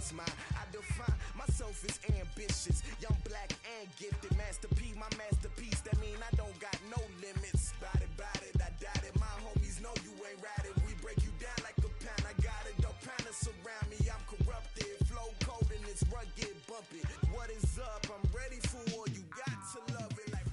was mine. I define myself as ambitious, young, black, and gifted. Master P, my masterpiece. That mean I don't got no limits. Bout it, I doubt it. My homies know you ain't ratted. We break you down like a pound. I got it, don't pound us around me. I'm corrupted, flow cold and it's rugged, bumpy. What is up? I'm ready for all you got to love it. Like.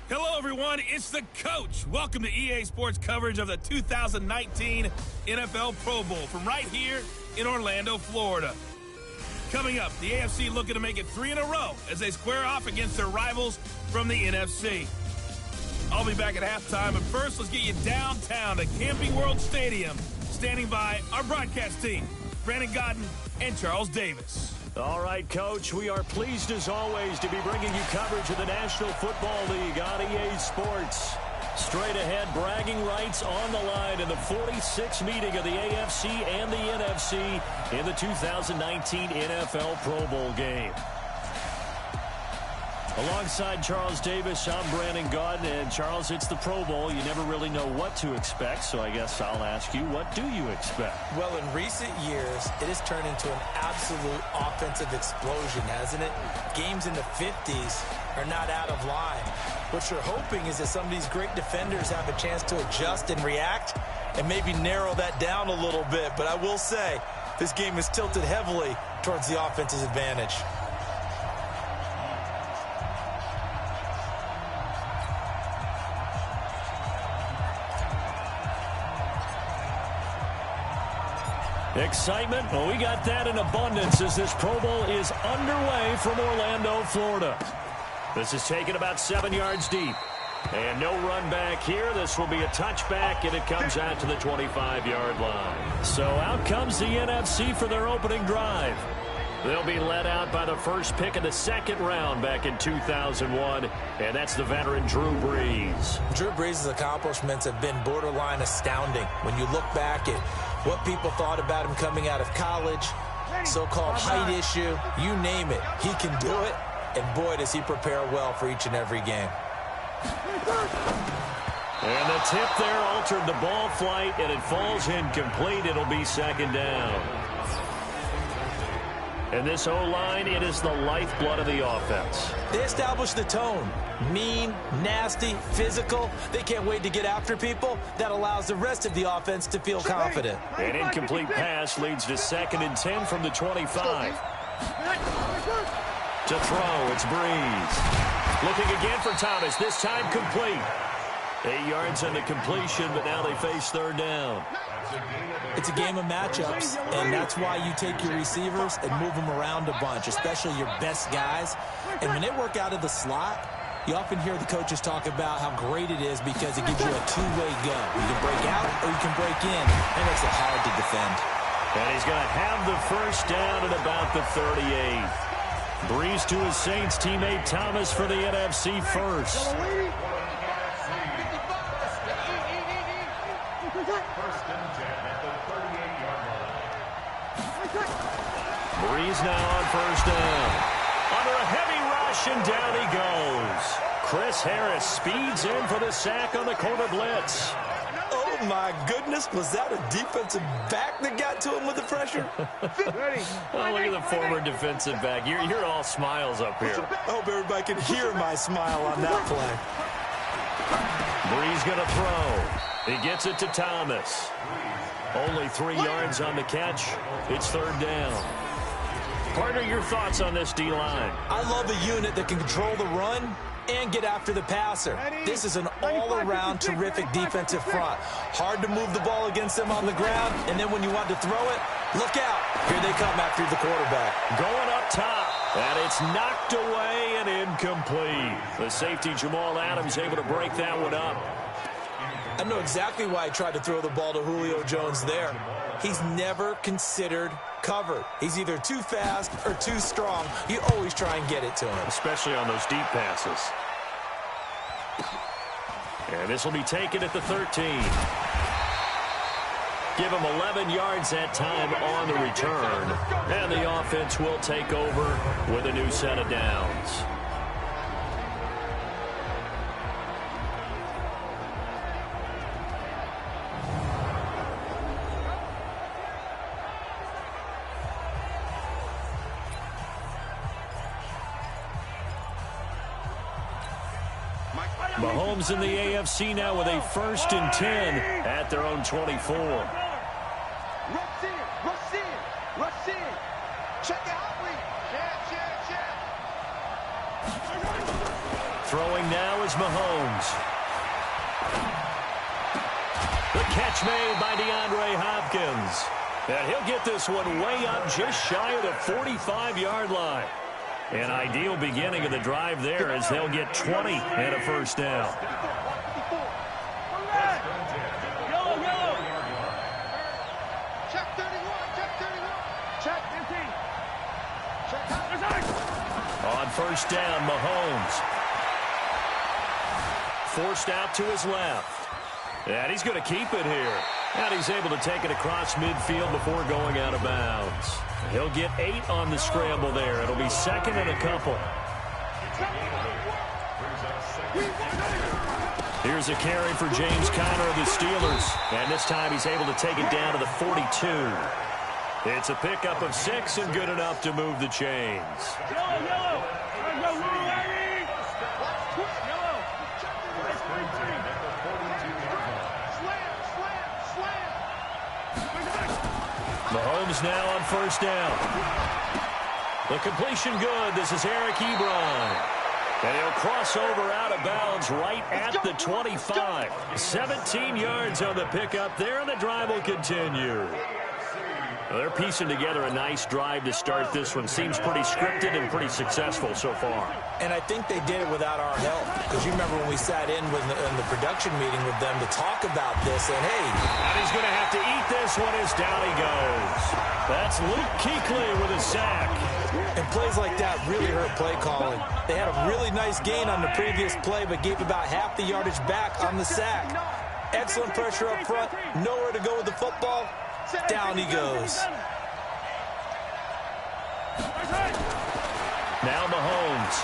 Hello, everyone. It's the coach. Welcome to EA Sports coverage of the 2019 NFL Pro Bowl from right here in Orlando, Florida. Coming up, the AFC looking to make it 3 in a row as they square off against their rivals from the NFC. I'll be back at halftime, but first, let's get you downtown to Camping World Stadium. Standing by our broadcast team, Brandon Godden and Charles Davis. All right, Coach, we are pleased as always to be bringing you coverage of the National Football League on EA Sports. Straight ahead, bragging rights on the line in the 46th meeting of the AFC and the NFC in the 2019 NFL Pro Bowl game. Alongside Charles Davis, I'm Brandon Godden. And Charles, it's the Pro Bowl. You never really know what to expect, so I guess I'll ask you, what do you expect? Well, in recent years, it has turned into an absolute offensive explosion, hasn't it? Games in the 50s are not out of line. What you're hoping is that some of these great defenders have a chance to adjust and react and maybe narrow that down a little bit. But I will say, this game is tilted heavily towards the offense's advantage. Excitement, well, we got that in abundance as this Pro Bowl is underway from Orlando, Florida. This is taken about 7 yards deep. And no run back here. This will be a touchback, and it comes out to the 25-yard line. So out comes the NFC for their opening drive. They'll be led out by the first pick of the second round back in 2001, and that's the veteran Drew Brees. Drew Brees' accomplishments have been borderline astounding when you look back at what people thought about him coming out of college, so-called height issue, you name it. He can do it, and boy, does he prepare well for each and every game. And the tip there altered the ball flight, and it falls incomplete. It'll be second down. And this O-line, it is the lifeblood of the offense. They establish the tone. Mean, nasty, physical. They can't wait to get after people. That allows the rest of the offense to feel confident. An incomplete pass leads to 2nd and 10 from the 25. To throw, it's Brees. Looking again for Thomas, this time complete. 8 yards on the completion, but now they face third down. It's a game of matchups, and that's why you take your receivers and move them around a bunch, especially your best guys. And when they work out of the slot, you often hear the coaches talk about how great it is because it gives you a two-way go. You can break out or you can break in. That makes it hard to defend. And he's going to have the first down at about the 38. Brees to his Saints teammate Thomas for the NFC first. Brees now on first down. Under a heavy rush, and down he goes. Chris Harris speeds in for the sack on the corner blitz. Oh, my goodness. Was that a defensive back that got to him with the pressure? Oh, look at the former defensive back. You're all smiles up here. I hope everybody can hear my smile on that play. Brees going to throw. He gets it to Thomas. Only 3 yards on the catch. It's third down. Partner, your thoughts on this D-line? I love a unit that can control the run and get after the passer. This is an all-around terrific defensive front. Hard to move the ball against them on the ground, and then when you want to throw it, look out. Here they come after the quarterback. Going up top, and it's knocked away and incomplete. The safety, Jamal Adams, able to break that one up. I know exactly why he tried to throw the ball to Julio Jones there. He's never considered covered. He's either too fast or too strong. You always try and get it to him. Especially on those deep passes. And this will be taken at the 13. Give him 11 yards that time on the return. And the offense will take over with a new set of downs. Mahomes in the AFC now with a 1st and 10 at their own 24. Throwing now is Mahomes. The catch made by DeAndre Hopkins. And he'll get this one way up just shy of the 45-yard line. An ideal beginning of the drive there as they'll get 20 and a 1st down. On 1st down, Mahomes. Forced out to his left. And he's going to keep it here. And he's able to take it across midfield before going out of bounds. He'll get 8 on the scramble there. It'll be 2nd and a couple. Here's a carry for James Conner of the Steelers. And this time he's able to take it down to the 42. It's a pickup of 6 and good enough to move the chains. Mahomes now on 1st down. The completion good. This is Eric Ebron. And he'll cross over out of bounds right at the 25. 17 yards on the pickup there, and the drive will continue. Well, they're piecing together a nice drive to start this one. Seems pretty scripted and pretty successful so far. And I think they did it without our help. Because you remember when we sat in the production meeting with them to talk about this. And, hey. And he's going to have to eat this one as down he goes. That's Luke Kuechly with a sack. And plays like that really hurt play calling. They had a really nice gain on the previous play, but gave about half the yardage back on the sack. Excellent pressure up front. Nowhere to go with the football. Down he goes. Now Mahomes.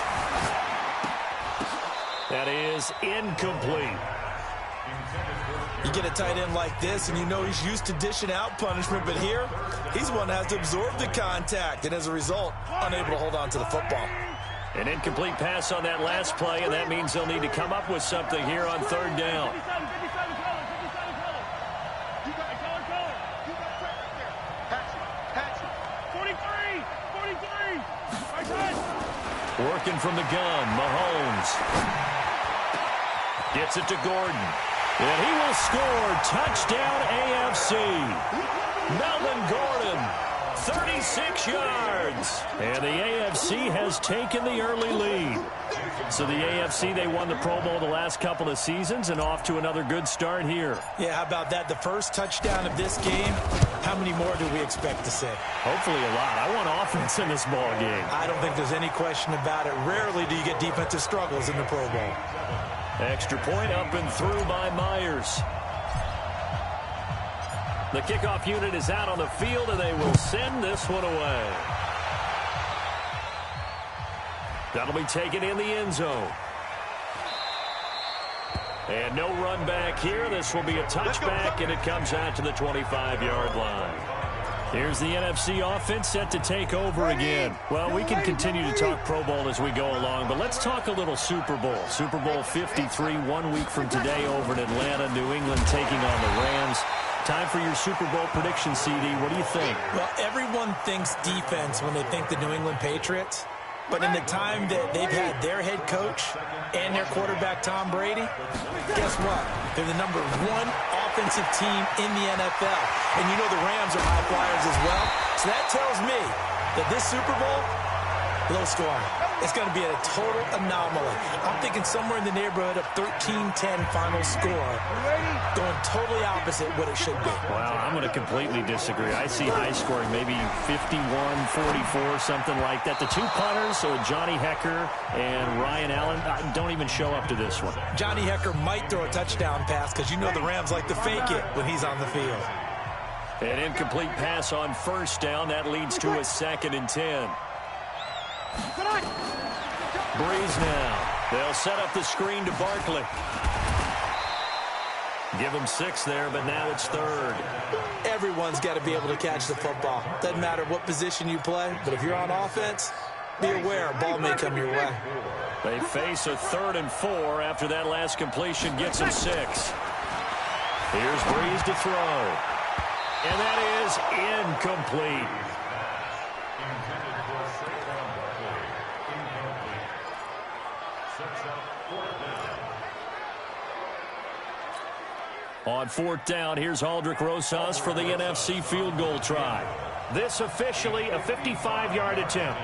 That is incomplete. You get a tight end like this, and you know he's used to dishing out punishment, but here, he's one that has to absorb the contact, and as a result, unable to hold on to the football. An incomplete pass on that last play, and that means they'll need to come up with something here on 3rd down. Working from the gun, Mahomes. Gets it to Gordon. And he will score. Touchdown AFC. Melvin Gordon, 36 yards. And the AFC has taken the early lead. So the AFC, they won the Pro Bowl the last couple of seasons and off to another good start here. Yeah, how about that? The first touchdown of this game. How many more do we expect to see? Hopefully a lot. I want offense in this ball game. I don't think there's any question about it. Rarely do you get defensive struggles in the Pro Bowl. Extra point up and through by Myers. The kickoff unit is out on the field, and they will send this one away. That'll be taken in the end zone. And no run back here. This will be a touchback, and it comes out to the 25-yard line. Here's the NFC offense set to take over again. Well, we can continue to talk Pro Bowl as we go along, but let's talk a little Super Bowl. Super Bowl 53, 1 week from today over in Atlanta. New England taking on the Rams. Time for your Super Bowl prediction, CD. What do you think? Well, everyone thinks defense when they think the New England Patriots. But in the time that they've had their head coach and their quarterback, Tom Brady, guess what? They're the #1 offensive team in the NFL. And you know the Rams are high flyers as well. So that tells me that this Super Bowl, low scoring. It's going to be a total anomaly. I'm thinking somewhere in the neighborhood of 13-10 final score. Going totally opposite what it should be. Well, I'm going to completely disagree. I see high scoring, maybe 51-44, something like that. The two punters, so Johnny Hecker and Ryan Allen, don't even show up to this one. Johnny Hecker might throw a touchdown pass because you know the Rams like to fake it when he's on the field. An incomplete pass on 1st down. That leads to a 2nd and 10. Breeze now. They'll set up the screen to Barkley. Give him 6 there, but now it's 3rd. Everyone's got to be able to catch the football. Doesn't matter what position you play, but if you're on offense, be aware a ball may come your way. They face a 3rd and 4 after that last completion gets them 6. Here's Breeze to throw. And that is incomplete. On 4th down, here's Aldrick Rosas for the NFC field goal try. This officially a 55-yard attempt.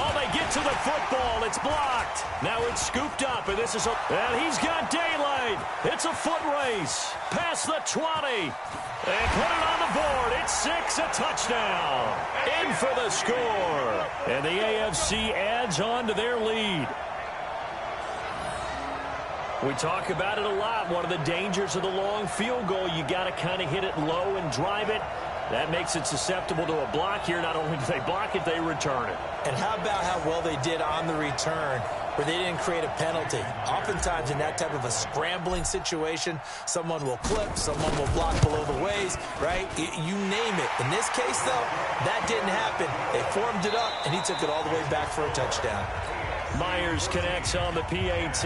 Oh, they get to the football. It's blocked. Now it's scooped up, and this is and he's got daylight. It's a foot race. Past the 20. And put it on the board. It's 6, a touchdown. In for the score. And the AFC adds on to their lead. We talk about it a lot. One of the dangers of the long field goal, you got to kind of hit it low and drive it. That makes it susceptible to a block here. Not only do they block it, they return it. And how about how well they did on the return, where they didn't create a penalty? Oftentimes in that type of a scrambling situation, someone will clip, someone will block below the waist, right? You name it. In this case, though, that didn't happen. They formed it up, and he took it all the way back for a touchdown. Myers connects on the PAT.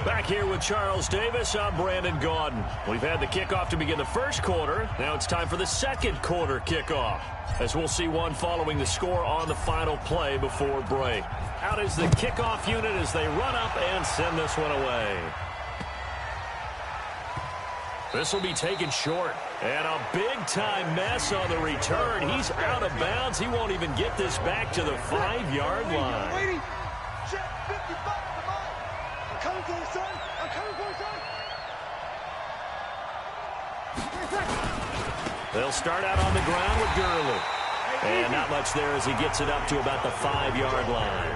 Back here with Charles Davis, I'm Brandon Gaudin. We've had the kickoff to begin the first quarter. Now it's time for the second quarter kickoff, as we'll see one following the score on the final play before break. Out is the kickoff unit as they run up and send this one away. This will be taken short. And a big-time mess on the return. He's out of bounds. He won't even get this back to the 5-yard line. They'll start out on the ground with Gurley. And not much there as he gets it up to about the 5-yard line.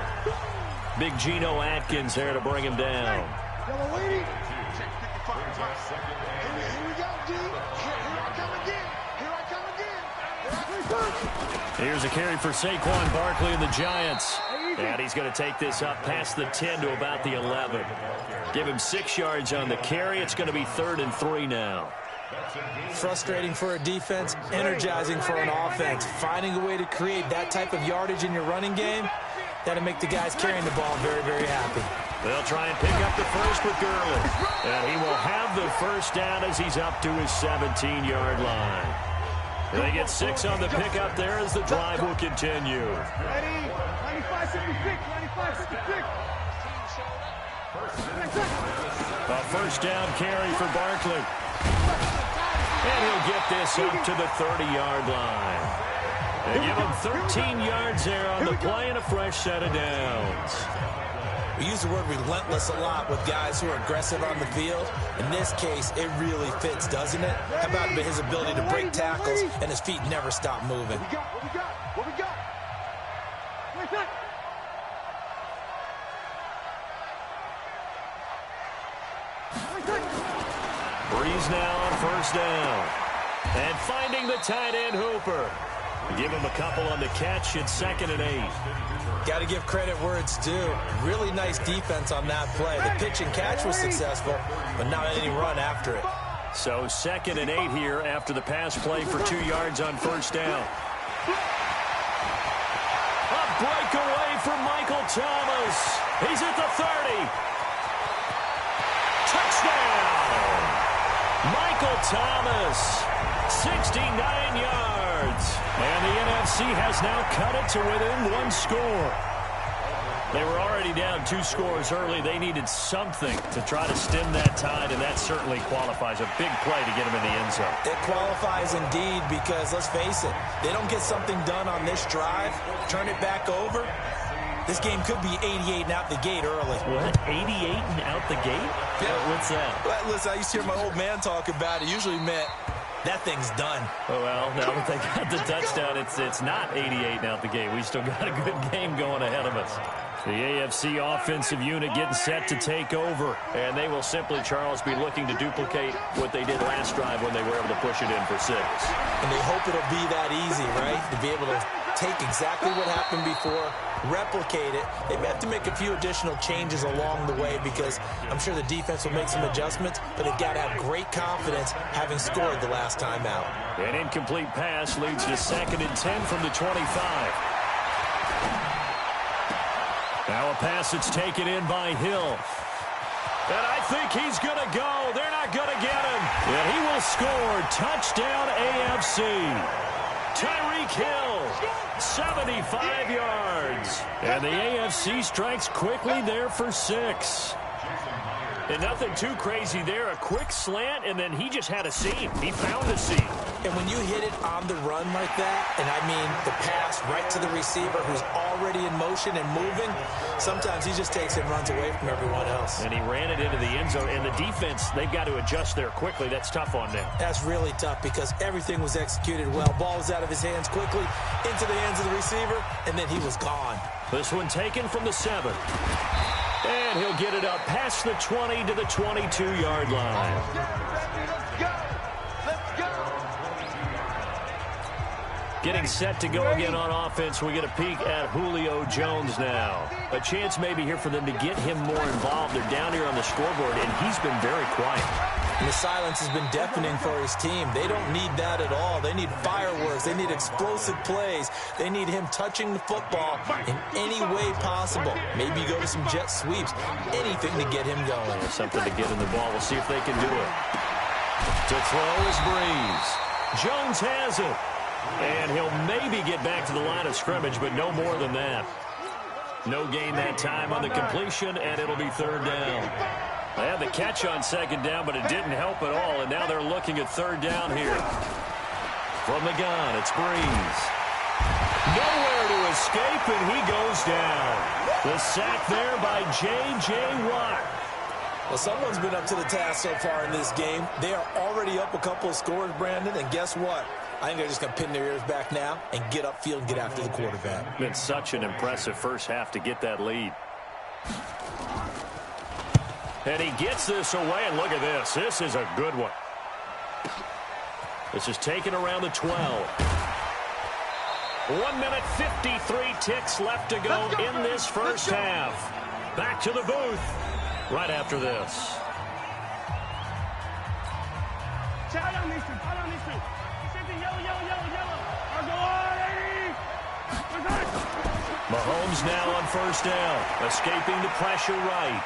Big Geno Atkins there to bring him down. Here's a carry for Saquon Barkley and the Giants. And he's going to take this up past the 10 to about the 11. Give him 6 yards on the carry. It's going to be 3rd and 3 now. Frustrating for a defense, energizing for an offense. Finding a way to create that type of yardage in your running game, that'll make the guys carrying the ball very, very happy. They'll try and pick up the first with Gurley. And he will have the first down as he's up to his 17-yard line. They get 6 on the pickup there as the drive will continue. Ready? 95-56, 95-56. A first down carry for Barkley. And he'll get this up to the 30-yard line. They give him 13 yards there on the play and a fresh set of downs. We use the word relentless a lot with guys who are aggressive on the field. In this case, it really fits, doesn't it? How about his ability to break tackles and his feet never stop moving? What we got? Breeze now on first down. And finding the tight end Hooper. Give him a couple on the catch. It's 2nd and 8. Got to give credit where it's due. Really nice defense on that play. The pitch and catch was successful, but not any run after it. So 2nd and 8 here after the pass play for 2 yards on first down. A breakaway for Michael Thomas. He's at the 30. Touchdown! Michael Thomas, 69 yards. And the NFC has now cut it to within 1 score. They were already down 2 scores early. They needed something to try to stem that tide, and that certainly qualifies. A big play to get them in the end zone. It qualifies indeed because, let's face it, they don't get something done on this drive, turn it back over, this game could be 88 and out the gate early. What? 88 and out the gate? Yeah. What's that? Well, listen, I used to hear my old man talk about it. Usually meant that thing's done. Oh, well, now that they got the touchdown, it's not 88 and out the gate. We still got a good game going ahead of us. The AFC offensive unit getting set to take over, and they will simply, Charles, be looking to duplicate what they did last drive when they were able to push it in for 6. And they hope it'll be that easy, right? To be able to take exactly what happened before, replicate it. They may have to make a few additional changes along the way because I'm sure the defense will make some adjustments, but they've got to have great confidence having scored the last time out. An incomplete pass leads to 2nd and 10 from the 25. Now a pass that's taken in by Hill. And I think he's going to go. They're not going to get him. And he will score. Touchdown AFC. Tyreek Hill, 75 yards. And the AFC strikes quickly there for 6. And nothing too crazy there. A quick slant, and then he just had a seam. He found a seam. And when you hit it on the run like that, and I mean the pass right to the receiver who's already in motion and moving, sometimes he just takes and runs away from everyone else. And he ran it into the end zone. And the defense, they've got to adjust there quickly. That's tough on them. That's really tough because everything was executed well. Ball was out of his hands quickly, into the hands of the receiver, and then he was gone. This one taken from the 7. And he'll get it up past the 20 to the 22-yard line. Getting set to go again on offense. We get a peek at Julio Jones now. A chance maybe here for them to get him more involved. They're down here on the scoreboard, and he's been very quiet. And the silence has been deafening for his team. They don't need that at all. They need fireworks. They need explosive plays. They need him touching the football in any way possible. Maybe go to some jet sweeps. Anything to get him going. Something to get in the ball. We'll see if they can do it. To throw is Breeze. Jones has it. And he'll maybe get back to the line of scrimmage, but no more than that. No gain that time on the completion, and it'll be 3rd down. They had the catch on 2nd down, but it didn't help at all, and now they're looking at 3rd down here. From the gun, it's Breeze. Nowhere to escape, and he goes down. The sack there by J.J. Watt. Well, someone's been up to the task so far in this game. They are already up a couple of scores, Brandon, and guess what? I think they're just going to pin their ears back now and get upfield and get after the quarterback. Been such an impressive first half to get that lead. And he gets this away, and look at this. This is a good one. This is taken around the 12. 1 minute 53 ticks left to go in this first half. Back to the booth right after this. Mahomes now on 1st down, escaping the pressure right.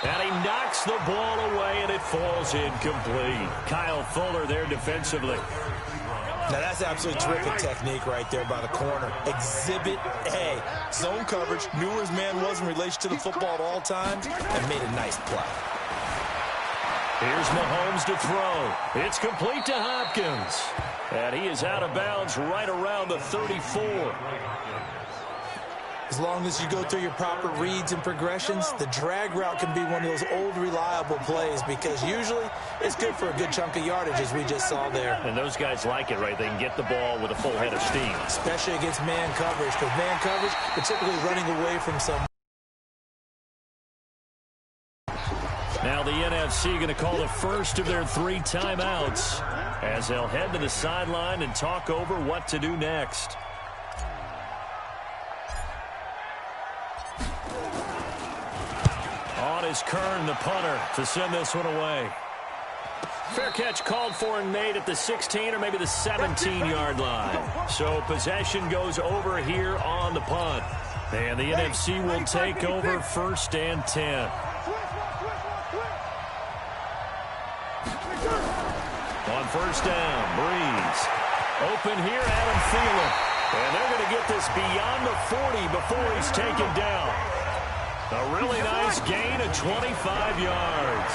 And he knocks the ball away, and it falls incomplete. Kyle Fuller there defensively. Now, that's absolutely terrific technique right there by the corner. Exhibit A. Zone coverage, knew where his man was in relation to the football at all times, and made a nice play. Here's Mahomes to throw. It's complete to Hopkins. And he is out of bounds right around the 34. As long as you go through your proper reads and progressions, the drag route can be one of those old reliable plays because usually it's good for a good chunk of yardage, as we just saw there. And those guys like it, right? They can get the ball with a full head of steam. Especially against man coverage, because man coverage, they're typically running away from someone. Now the NFC going to call the first of their 3 timeouts as they'll head to the sideline and talk over what to do next. On is Kern, the punter, to send this one away. Fair catch called for and made at the 16 or maybe the 17-yard line. So possession goes over here on the punt. And the NFC will take over 1st and 10. On 1st down, Breeze. Open here, Adam Thielen. And they're going to get this beyond the 40 before he's taken down. A really nice gain of 25 yards.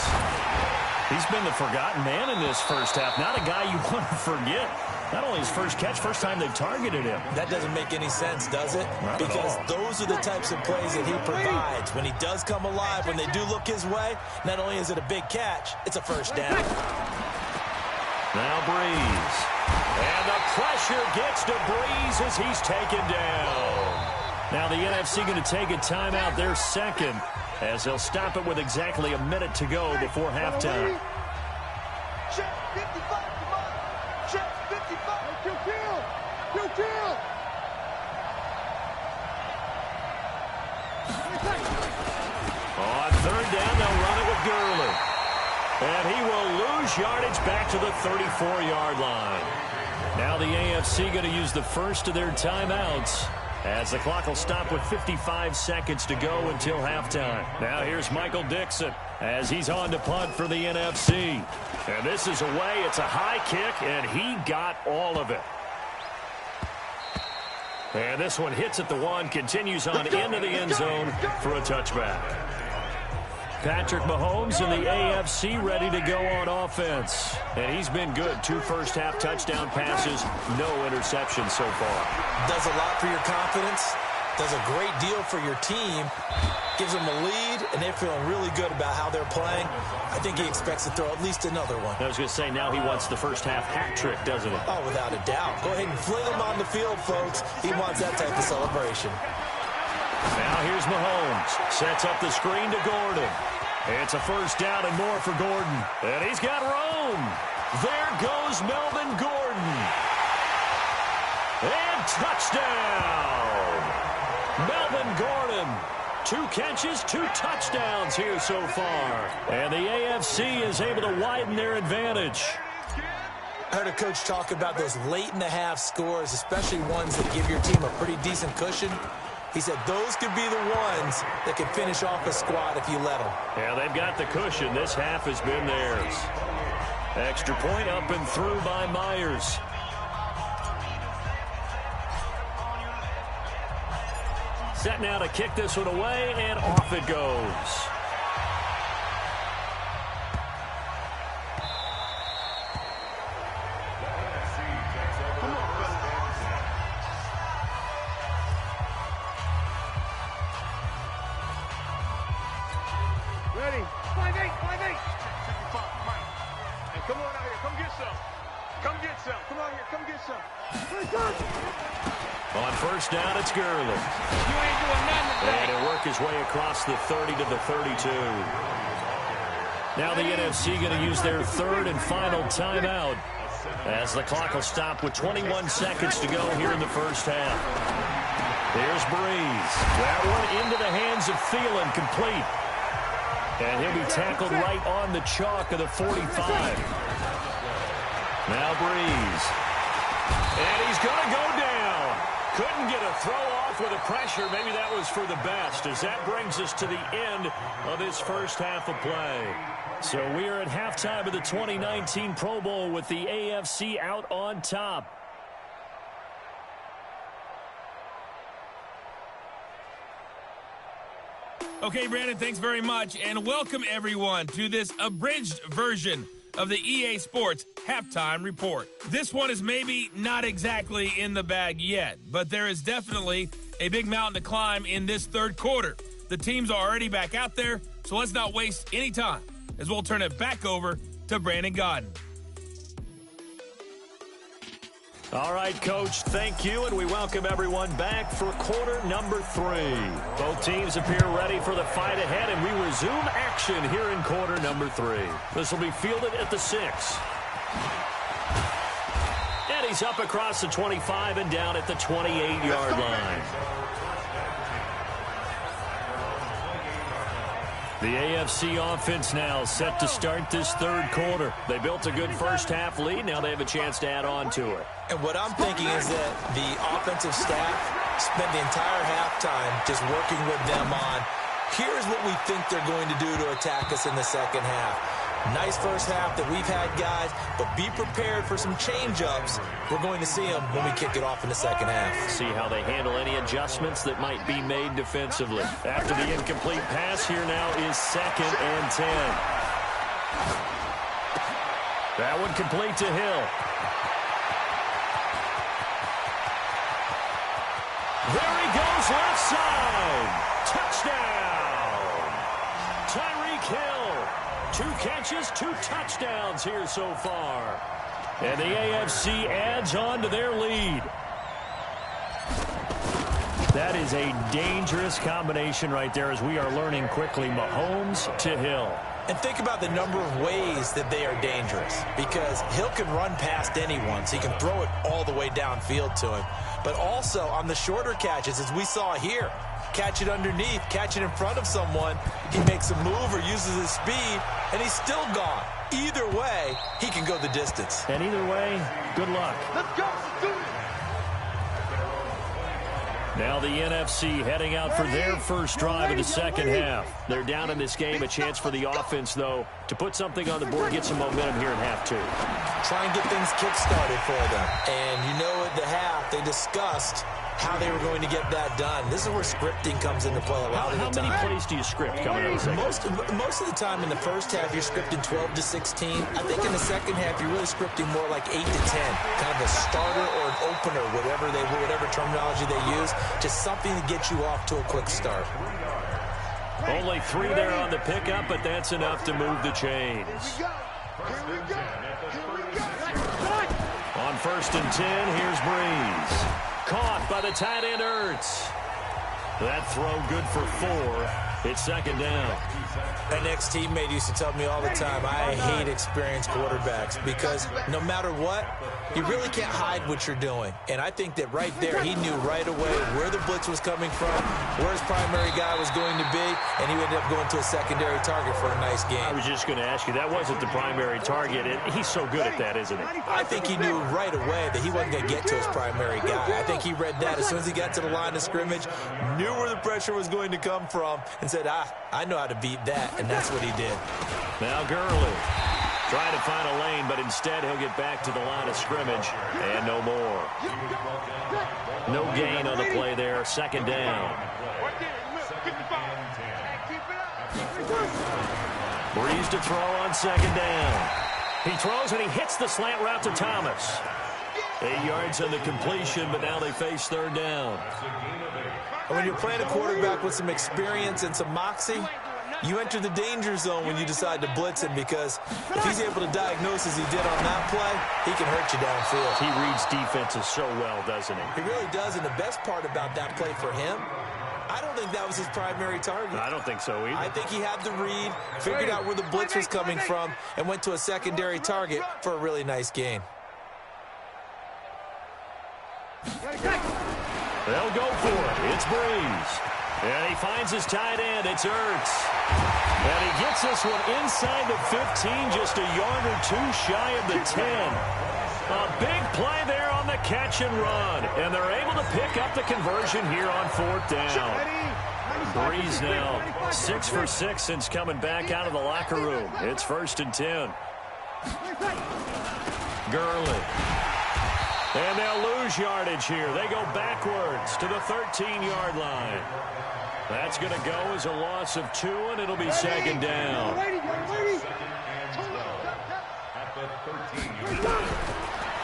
He's been the forgotten man in this first half. Not a guy you want to forget. Not only his first catch, first time they've targeted him. That doesn't make any sense, does it? Not because those are the types of plays that he provides. When he does come alive, when they do look his way, not only is it a big catch, it's a 1st down. Now Breeze. And the pressure gets to Breeze as he's taken down. Now the NFC going to take a timeout, their 2nd, as they'll stop it with exactly a minute to go before halftime. Check 55, come on. Check 55. Kill. On 3rd down, they'll run it with Gurley. And he will lose yardage back to the 34-yard line. Now the AFC going to use the first of their timeouts as the clock will stop with 55 seconds to go until halftime. Now here's Michael Dixon as he's on to punt for the NFC. And this is away. It's a high kick, and he got all of it. And this one hits at the 1, continues on into the end zone for a touchback. Patrick Mahomes in the AFC ready to go on offense. And he's been good. 2 first-half touchdown passes, no interceptions so far. Does a lot for your confidence. Does a great deal for your team. Gives them a lead, and they're feeling really good about how they're playing. I think he expects to throw at least another one. I was going to say, now he wants the first-half hat trick, doesn't he? Oh, without a doubt. Go ahead and fling him on the field, folks. He wants that type of celebration. Now here's Mahomes. Sets up the screen to Gordon. It's a first down and more for Gordon. And he's got room. There goes Melvin Gordon. And touchdown. Melvin Gordon. 2 catches, 2 touchdowns here so far. And the AFC is able to widen their advantage. I heard a coach talk about those late-in-the-half scores, especially ones that give your team a pretty decent cushion. He said those could be the ones that could finish off a squad if you let them. Yeah, they've got the cushion. This half has been theirs. Extra point up and through by Myers. Set now to kick this one away, and off it goes. Ready? 5-8, 5-8. Hey, come on out here. Come get some. Come get some. Come on here. Come get some. On first down, it's Gurley. You ain't doing nothing today. And he'll work his way across the 30 to the 32. Now the NFC going to use their 3rd and final timeout as the clock will stop with 21 seconds to go here in the first half. Here's Breeze. That one into the hands of Thielen, complete. And he'll be tackled right on the chalk of the 45. Now Breeze. And he's going to go down. Couldn't get a throw off with the pressure. Maybe that was for the best, as that brings us to the end of this first half of play. So we are at halftime of the 2019 Pro Bowl with the AFC out on top. Okay, Brandon, thanks very much, and welcome everyone to this abridged version of the EA Sports Halftime Report. This one is maybe not exactly in the bag yet, but there is definitely a big mountain to climb in this third quarter. The teams are already back out there, so let's not waste any time as we'll turn it back over to Brandon Godden. All right, Coach, thank you, and we welcome everyone back for quarter number 3. Both teams appear ready for the fight ahead, and we resume action here in quarter number 3. This will be fielded at the 6. And he's up across the 25 and down at the 28-yard line. The AFC offense now set to start this third quarter. They built a good first-half lead. Now they have a chance to add on to it. And what I'm thinking is that the offensive staff spent the entire halftime just working with them on, here's what we think they're going to do to attack us in the second half. Nice first half that we've had, guys, but be prepared for some change-ups. We're going to see them when we kick it off in the second half. See how they handle any adjustments that might be made defensively. After the incomplete pass, here now is 2nd and 10. That one complete to Hill. There he goes, left side. Touchdown. Tyreek Hill. 2 catches, 2 touchdowns here so far. And the AFC adds on to their lead. That is a dangerous combination right there, as we are learning quickly. Mahomes to Hill. And think about the number of ways that they are dangerous, because Hill can run past anyone, so he can throw it all the way downfield to him. But also on the shorter catches, as we saw here, catch it underneath, catch it in front of someone, he makes a move or uses his speed, and he's still gone. Either way, he can go the distance. And either way, good luck. Let's go. Let's do it. Now the NFC heading out for their first drive of the second half. They're down in this game. A chance for the offense, though, to put something on the board, get some momentum here in half two. Try and get things kick-started for them. And you know at the half, they discussed how they were going to get that done. This is where scripting comes into play a lot of the time. How many plays do you script coming out of the second? Most of the time in the first half, you're scripting 12 to 16. I think in the second half, you're really scripting more like 8 to 10. Kind of a starter or an opener, whatever terminology they use. Just something to get you off to a quick start. Only 3 there on the pickup, but that's enough to move the chains. On 1st and 10, here's Breeze. Caught by the tight end, Ertz. That throw good for 4. It's second down. An ex-teammate used to tell me all the time, I hate experienced quarterbacks because no matter what, you really can't hide what you're doing. And I think that right there, he knew right away where the blitz was coming from, where his primary guy was going to be, and he ended up going to a secondary target for a nice game. I was just going to ask you, that wasn't the primary target. He's so good at that, isn't he? I think he knew right away that he wasn't going to get to his primary guy. I think he read that as soon as he got to the line of scrimmage, knew where the pressure was going to come from, and said, I know how to beat that, and that's what he did. Now Gurley trying to find a lane, but instead he'll get back to the line of scrimmage, and no more. No gain on the play there, second down. Breeze to throw on second down. He throws and he hits the slant route to Thomas. 8 yards on the completion, but now they face third down. When you're playing a quarterback with some experience and some moxie, you enter the danger zone when you decide to blitz him, because if he's able to diagnose as he did on that play, he can hurt you downfield. He reads defenses so well, doesn't he? He really does, and the best part about that play for him, I don't think that was his primary target. I don't think so either. I think he had the read, figured out where the blitz was coming from, and went to a secondary target for a really nice gain. They'll go for it. It's Breeze. And he finds his tight end. It's Ertz. And he gets this one inside the 15, just a yard or 2 shy of the 10. A big play there on the catch and run. And they're able to pick up the conversion here on 4th down. Breeze now 6 for 6 since coming back out of the locker room. It's 1st and 10. Gurley. And they'll lose yardage here. They go backwards to the 13-yard line. That's going to go as a loss of 2, and it'll be second down.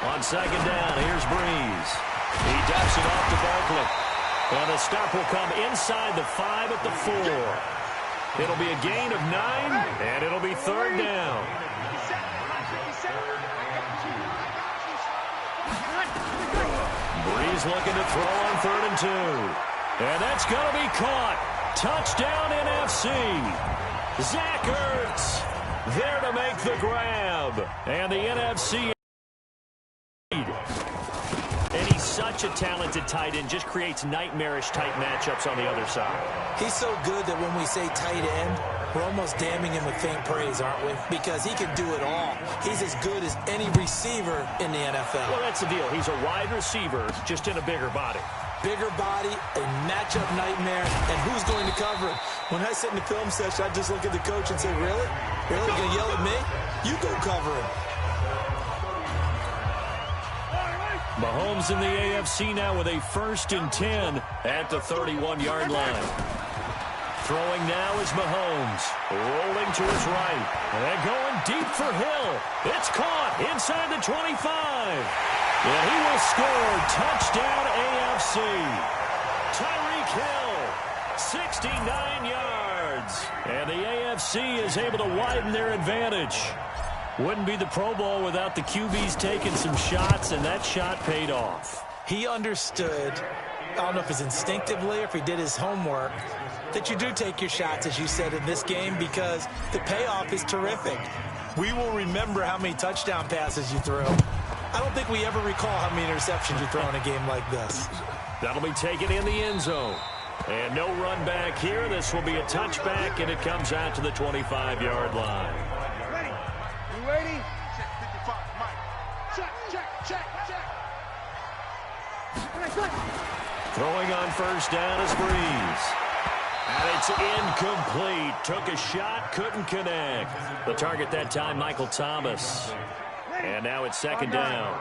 On second down, here's Breeze. He dumps it off to Barkley. And the stop will come inside the 5 at the 4. It'll be a gain of 9, and it'll be third down. Breeze looking to throw on 3rd and 2. And that's going to be caught. Touchdown NFC. Zach Ertz there to make the grab. And the NFC. And he's such a talented tight end. Just creates nightmarish-type matchups on the other side. He's so good that when we say tight end, we're almost damning him with faint praise, aren't we? Because he can do it all. He's as good as any receiver in the NFL. Well, that's the deal. He's a wide receiver, just in a bigger body. Bigger body, a matchup nightmare, and who's going to cover it? When I sit in the film session, I just look at the coach and say, really? Really? You're going to yell at me? You go cover him. Mahomes in the AFC now with a 1st and 10 at the 31-yard line. Throwing now is Mahomes. Rolling to his right. And going deep for Hill. It's caught inside the 25. And he will score. Touchdown AFC. Tyreek Hill, 69 yards. And the AFC is able to widen their advantage. Wouldn't be the Pro Bowl without the QBs taking some shots, and that shot paid off. He understood, I don't know if it's instinctively or if he did his homework, that you do take your shots, as you said, in this game, because the payoff is terrific. We will remember how many touchdown passes you threw. I don't think we ever recall how many interceptions you throw in a game like this. That'll be taken in the end zone. And no run back here. This will be a touchback, and it comes out to the 25-yard line. Ready? Check 55, Mike. Check. Throwing on first down is Breeze. And it's incomplete. Took a shot, couldn't connect. The target that time, Michael Thomas. And now it's second down.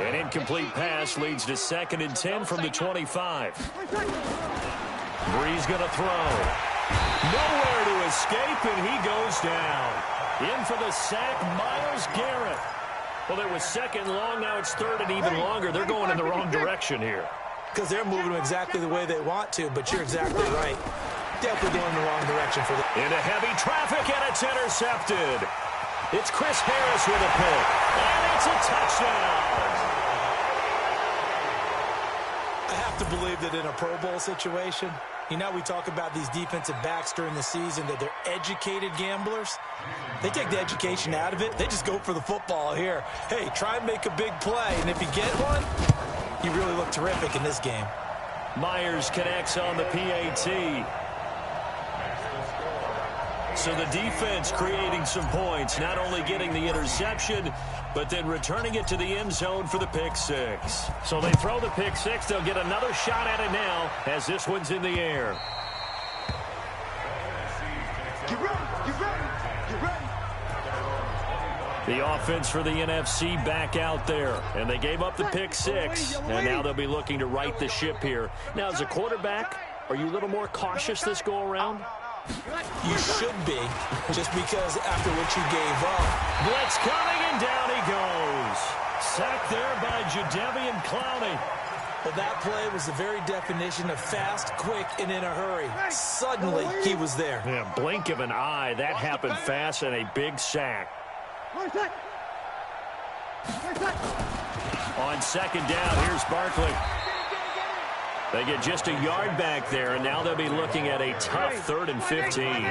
An incomplete pass leads to 2nd and 10 from the 25. Breeze going to throw. Nowhere to escape, and he goes down. In for the sack, Myles Garrett. Well, it was 2nd long, now it's 3rd and even longer. They're going in the wrong direction here. Because they're moving them exactly the way they want to, but you're exactly right. Definitely going in the wrong direction for them. Into heavy traffic, and it's intercepted. It's Chris Harris with a pick, and it's a touchdown. I have to believe that in a Pro Bowl situation, you know, we talk about these defensive backs during the season, that they're educated gamblers. They take the education out of it. They just go for the football here. Hey, try and make a big play, and if you get one, you really look terrific in this game. Myers connects on the PAT. So the defense creating some points, not only getting the interception, but then returning it to the end zone for the pick six. So they throw the pick six. They'll get another shot at it now as this one's in the air. Get ready, get ready, get ready. The offense for the NFC back out there, and they gave up the pick six, and now they'll be looking to right the ship here. Now, as a quarterback, are you a little more cautious this go-around? You should be, just because after what you gave up. Blitz coming, and down he goes. Sacked there by Jadeveon Clowney. Well, that play was the very definition of fast, quick, and in a hurry. Suddenly, he was there. Yeah, blink of an eye. That happened fast, and a big sack. On second down, here's Barkley. They get just a yard back there, and now they'll be looking at a tough 3rd and 15.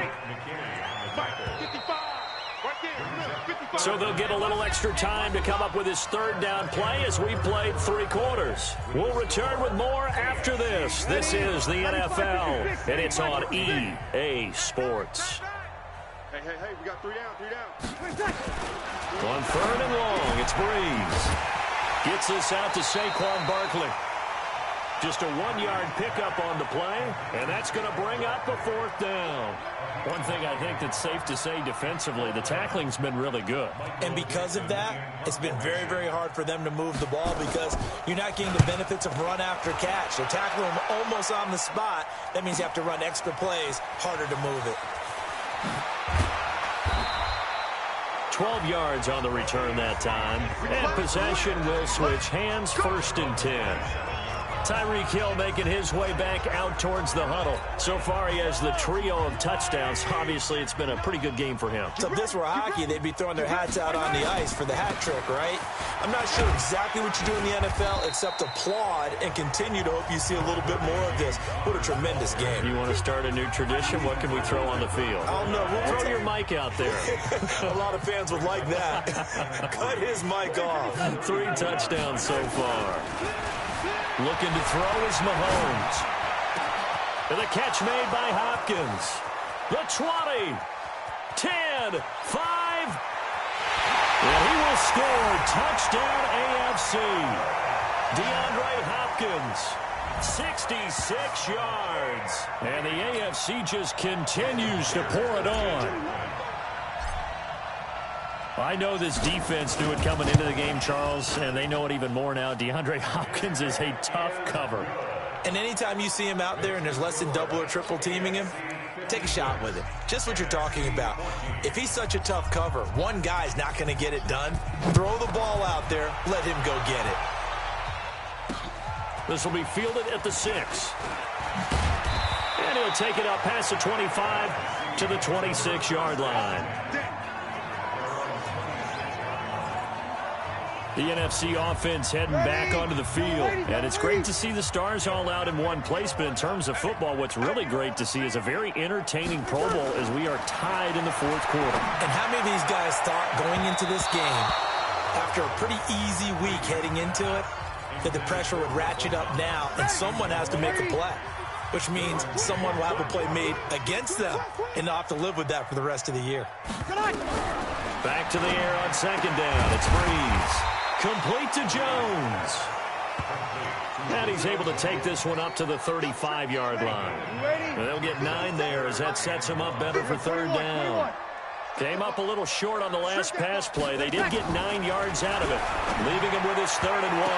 So they'll get a little extra time to come up with his 3rd down play as we played 3 quarters. We'll return with more after this. This is the NFL, and it's on EA Sports. Hey, we got 3 down. On 3rd and long, it's Breeze. Gets this out to Saquon Barkley. Just a 1-yard pickup on the play, and that's going to bring up a 4th down. One thing I think that's safe to say defensively, the tackling's been really good. And because of that, it's been very, very hard for them to move the ball because you're not getting the benefits of run after catch. They're tackling them almost on the spot. That means you have to run extra plays, harder to move it. 12 yards on the return that time. And possession will switch hands, 1st and 10. Tyreek Hill making his way back out towards the huddle. So far, he has the trio of touchdowns. Obviously, it's been a pretty good game for him. So if this were hockey, they'd be throwing their hats out on the ice for the hat trick, right? I'm not sure exactly what you do in the NFL except applaud and continue to hope you see a little bit more of this. What a tremendous game. You want to start a new tradition? What can we throw on the field? I don't know. We'll throw your mic out there. A lot of fans would like that. Cut his mic off. 3 touchdowns so far. Looking to throw is Mahomes. And the catch made by Hopkins. The 20, 10, 5. And he will score. Touchdown AFC. DeAndre Hopkins, 66 yards. And the AFC just continues to pour it on. I know this defense knew it coming into the game, Charles, and they know it even more now. DeAndre Hopkins is a tough cover. And anytime you see him out there and there's less than double or triple teaming him, take a shot with it. Just what you're talking about. If he's such a tough cover, one guy's not going to get it done. Throw the ball out there. Let him go get it. This will be fielded at the 6. And he'll take it up past the 25 to the 26-yard line. The NFC offense heading back onto the field. And it's great to see the stars all out in one place. But in terms of football, what's really great to see is a very entertaining Pro Bowl as we are tied in the 4th quarter. And how many of these guys thought going into this game, after a pretty easy week heading into it, that the pressure would ratchet up now and someone has to make a play, which means someone will have a play made against them and they'll have to live with that for the rest of the year. Back to the air on second down. It's Breeze. Complete to Jones. And he's able to take this one up to the 35-yard line. And they'll get 9 there as that sets him up better for third down. Came up a little short on the last pass play. They did get 9 yards out of it, leaving him with his 3rd and 1.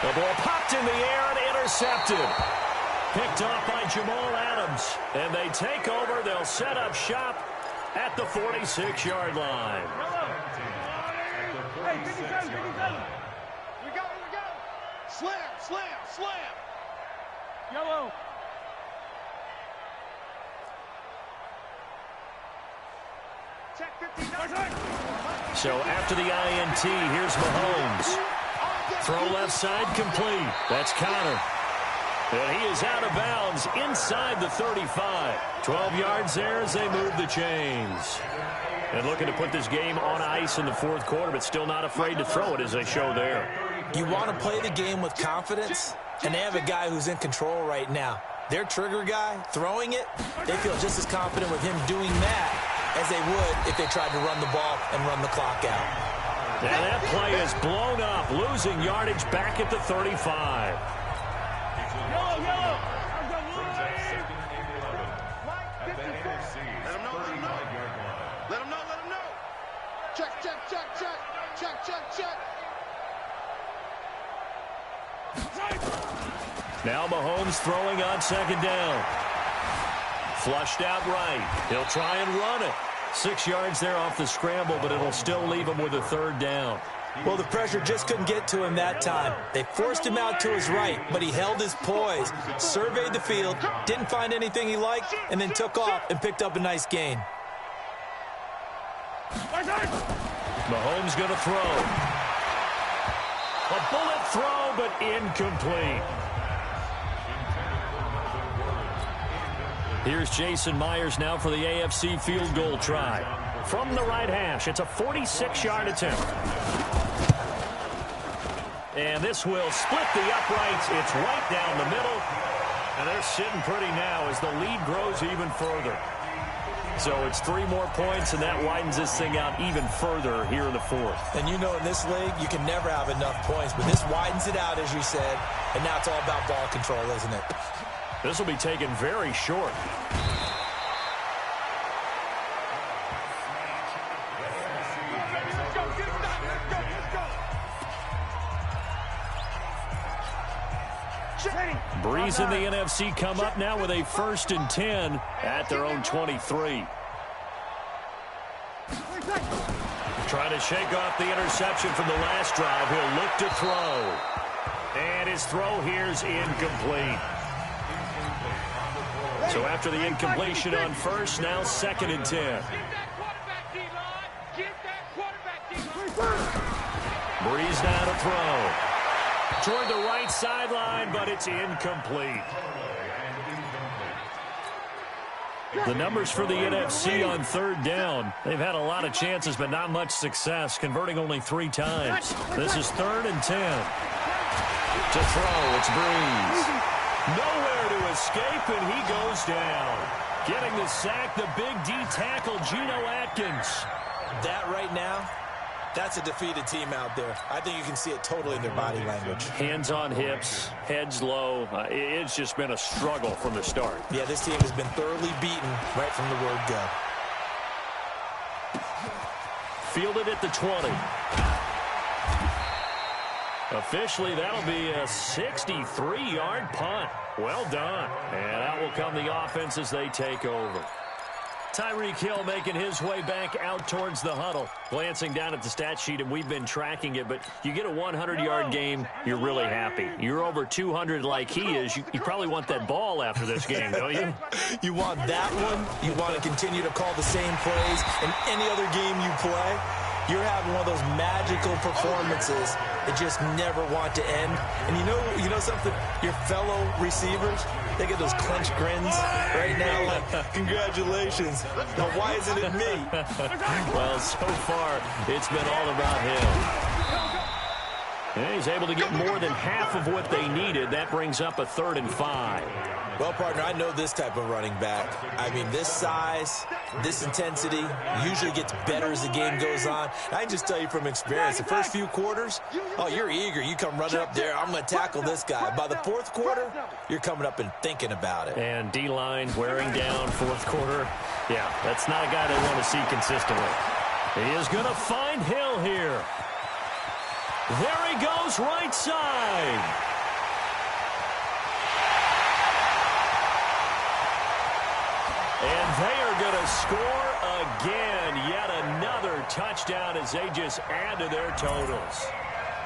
The ball popped in the air and intercepted. Picked off by Jamal Adams. And they take over. They'll set up shop at the 46-yard line. Hey, 57. We go. Slam. Yellow. Check 59. So after the INT, here's Mahomes. Throw left side complete. That's Connor. And he is out of bounds inside the 35. 12 yards there as they move the chains. And looking to put this game on ice in the 4th quarter, but still not afraid to throw it as they show there. You want to play the game with confidence, and they have a guy who's in control right now. Their trigger guy, throwing it, they feel just as confident with him doing that as they would if they tried to run the ball and run the clock out. And that play is blown up, losing yardage back at the 35. Yellow. Let him know. Check. Now Mahomes throwing on 2nd down. Flushed out right. He'll try and run it. 6 yards there off the scramble, but it'll still leave him with a 3rd down. Well, the pressure just couldn't get to him that time. They forced him out to his right, but he held his poise, surveyed the field, didn't find anything he liked, and then took off and picked up a nice gain. Mahomes going to throw. A bullet throw, but incomplete. Here's Jason Myers now for the AFC field goal try. From the right hash, it's a 46-yard attempt. And this will split the uprights. It's right down the middle. And they're sitting pretty now as the lead grows even further. So it's 3 more points, and that widens this thing out even further here in the 4th. And you know in this league, you can never have enough points, but this widens it out, as you said, and now it's all about ball control, isn't it? This will be taken very short. Breeze in the NFC come up now with a 1st and 10 at their own 23. Trying to shake off the interception from the last drive. He'll look to throw. And his throw here's incomplete. So after the incompletion on 1st, now 2nd and 10. Breeze now to throw. Toward the right sideline, but it's incomplete. The numbers for the NFC on 3rd down. They've had a lot of chances, but not much success, converting only 3 times. This is 3rd and 10. To throw, it's Breeze. Nowhere to escape, and he goes down. Getting the sack, the big D tackle, Geno Atkins. That right now, that's a defeated team out there. I think you can see it totally in their body language. Hands on hips, heads low. It's just been a struggle from the start. Yeah, this team has been thoroughly beaten right from the word go. Fielded at the 20. Officially, that'll be a 63-yard punt. Well done. And out will come the offense as they take over. Tyreek Hill making his way back out towards the huddle. Glancing down at the stat sheet, and we've been tracking it, but you get a 100-yard game, you're really happy. You're over 200 like he is. You probably want that ball after this game, don't you? You want that one. You want to continue to call the same plays in any other game you play. You're having one of those magical performances that just never want to end. And you know something? Your fellow receivers, they get those clenched grins right now like, congratulations. Now, why isn't it me? Well, so far, it's been all about him. And he's able to get more than half of what they needed. That brings up a 3rd and 5. Well, partner, I know this type of running back. I mean, this size, this intensity usually gets better as the game goes on. I can just tell you from experience, the first few quarters, oh, you're eager. You come running up there, I'm going to tackle this guy. By the fourth quarter, you're coming up and thinking about it. And D-line wearing down fourth quarter. Yeah, that's not a guy they want to see consistently. He is going to find Hill here. There he goes, right side. And they are going to score again. Yet another touchdown as they just add to their totals.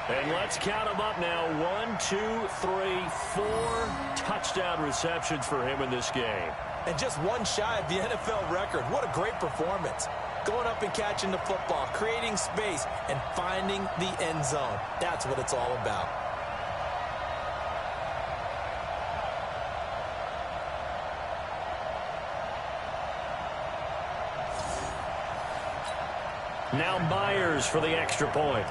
And let's count them up now. 1, 2, 3, 4 touchdown receptions for him in this game. And just one shy of the NFL record. What a great performance. Going up and catching the football, creating space, and finding the end zone. That's what it's all about. Now Myers for the extra point.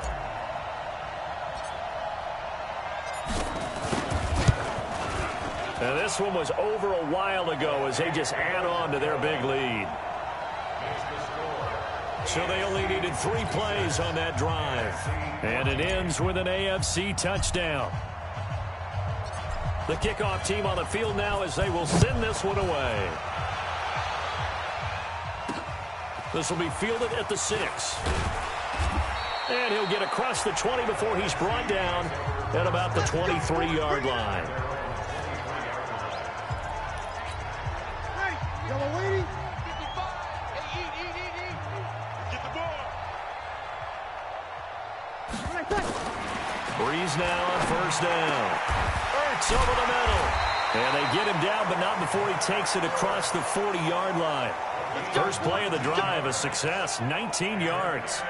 Now this one was over a while ago as they just add on to their big lead. So they only needed 3 plays on that drive. And it ends with an AFC touchdown. The kickoff team on the field now as they will send this one away. This will be fielded at the 6. And he'll get across the 20 before he's brought down at about the 23-yard line. Breeze now on first down. Ertz over the middle. And they get him down, but not before he takes it across the 40-yard line. First play of the drive, a success, 19 yards.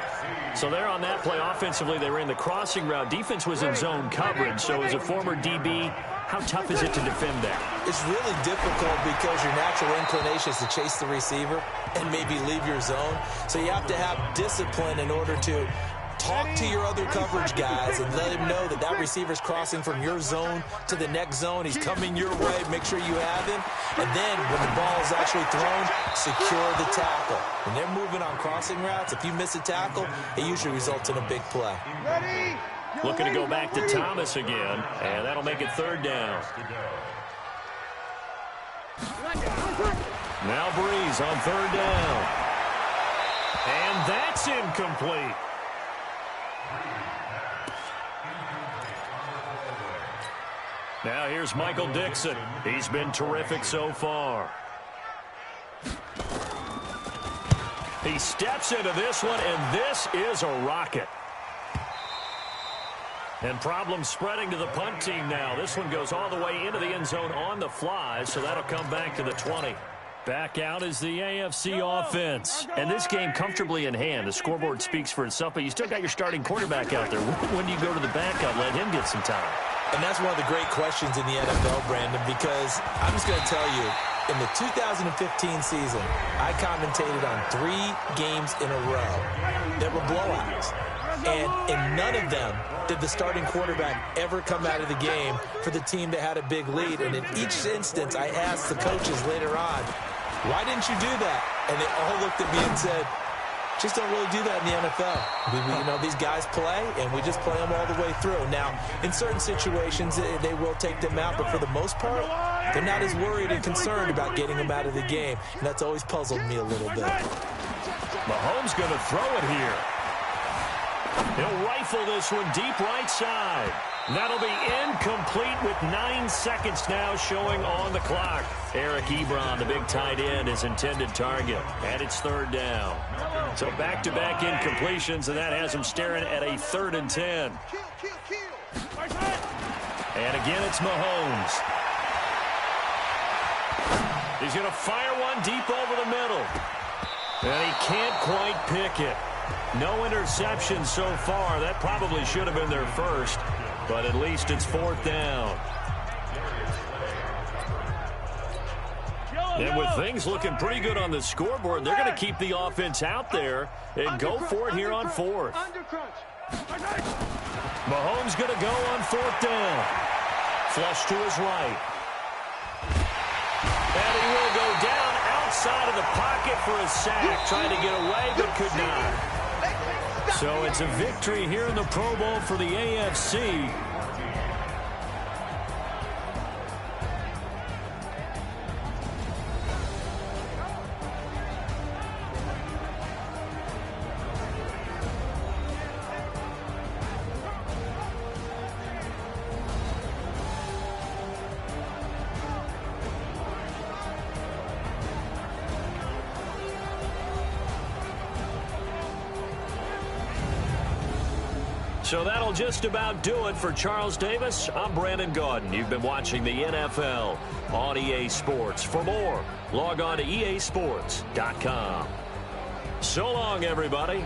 So there on that play offensively, they ran the crossing route. Defense was in zone coverage, so as a former DB, how tough is it to defend that? It's really difficult because your natural inclination is to chase the receiver and maybe leave your zone. So you have to have discipline in order to talk to your other coverage guys and let him know that that receiver's crossing from your zone to the next zone. He's coming your way. Make sure you have him. And then when the ball is actually thrown, secure the tackle. When they're moving on crossing routes, if you miss a tackle, it usually results in a big play. Looking to go back to Thomas again, and that'll make it third down. Now Breeze on third down. And that's incomplete. Now here's Michael Dixon. He's been terrific so far. He steps into this one, and this is a rocket. And problems spreading to the punt team now. This one goes all the way into the end zone on the fly, so that'll come back to the 20. Back out is the AFC offense. And this game comfortably in hand. The scoreboard speaks for itself, but you still got your starting quarterback out there. When do you go to the backup? Let him get some time. And that's one of the great questions in the NFL, Brandon, because I'm just going to tell you, in the 2015 season, I commentated on 3 games in a row that were blowouts. And in none of them did the starting quarterback ever come out of the game for the team that had a big lead. And in each instance, I asked the coaches later on, why didn't you do that? And they all looked at me and said, just don't really do that in the NFL. You know, these guys play, and we just play them all the way through. Now, in certain situations, they will take them out, but for the most part, they're not as worried and concerned about getting them out of the game, and that's always puzzled me a little bit. Mahomes going to throw it here. He'll rifle this one deep right side. That'll be incomplete with 9 seconds now showing on the clock. Eric Ebron, the big tight end, his intended target. And it's third down. So back-to-back incompletions, and that has him staring at a 3rd and 10. And again, it's Mahomes. He's going to fire one deep over the middle. And he can't quite pick it. No interception so far. That probably should have been their first, but at least it's 4th down. And with things looking pretty good on the scoreboard, they're going to keep the offense out there and go for it here on 4th. Mahomes going to go on 4th down. Flush to his right. inside of the pocket for a sack. Trying to get away, but could not. So it's a victory here in the Pro Bowl for the AFC. So that'll just about do it for Charles Davis. I'm Brandon Gaudin. You've been watching the NFL on EA Sports. For more, log on to easports.com. So long, everybody.